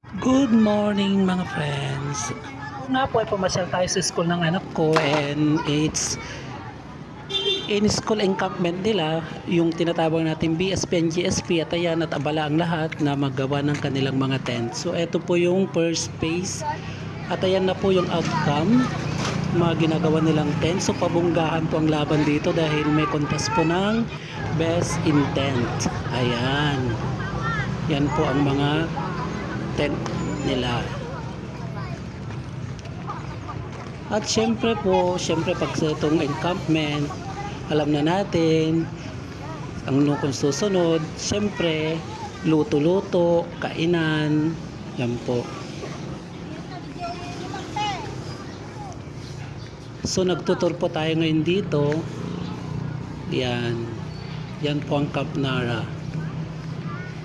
Good morning mga friends. Nga po ay pumasyal tayo sa school ng anak ko and it's in school encampment nila, yung tinatawag natin BSP and GSP, at ayan, at abala ang lahat na maggawa ng kanilang mga tent. So ito po yung first phase at ayan na po yung outcome, mga ginagawa nilang tent. So pabunggahan po ang laban dito dahil may contest po ng best in tent. Ayan, yan po ang mga tent nila. At syempre pag sa itong encampment, alam na natin ang kung susunod, syempre luto-luto, kainan, yan po. So nagtutur po tayo ngayon dito. Yan po ang Camp Nara,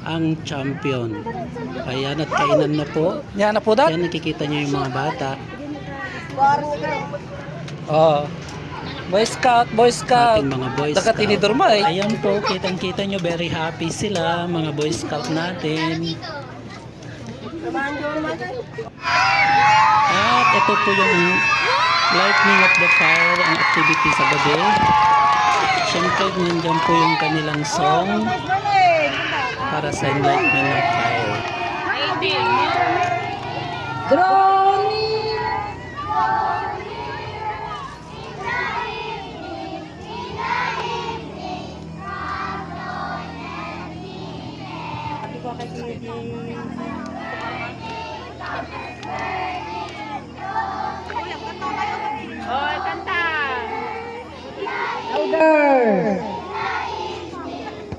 ang champion. Ayan, at kainan na po. Yan na po dat. Yan, nakikita nyo yung mga bata. Oh, Boy Scout. Ating mga Boy Scout. Ayan po, kitang-kita nyo, very happy sila, mga Boy Scout natin. At ito po yung lightning of the fire, ang activity sa gabi. Siyempre, nandiyan po yung kanilang song para sa enlightenment of fire. Oh, kanta! Louder!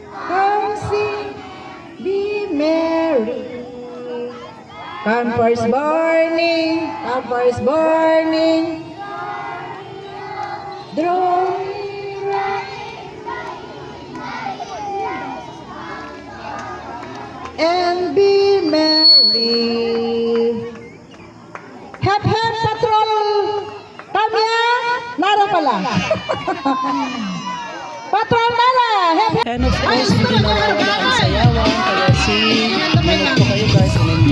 Come sing, be merry. Campfires burning, campfires burning. Draw nearer and be merry. Hep hep patrol! Kamya! Nara pala! Patrol Nara! Hep hep! And of course, hindi nawawala ang sayawan. Kaya si minute po kayo guys, and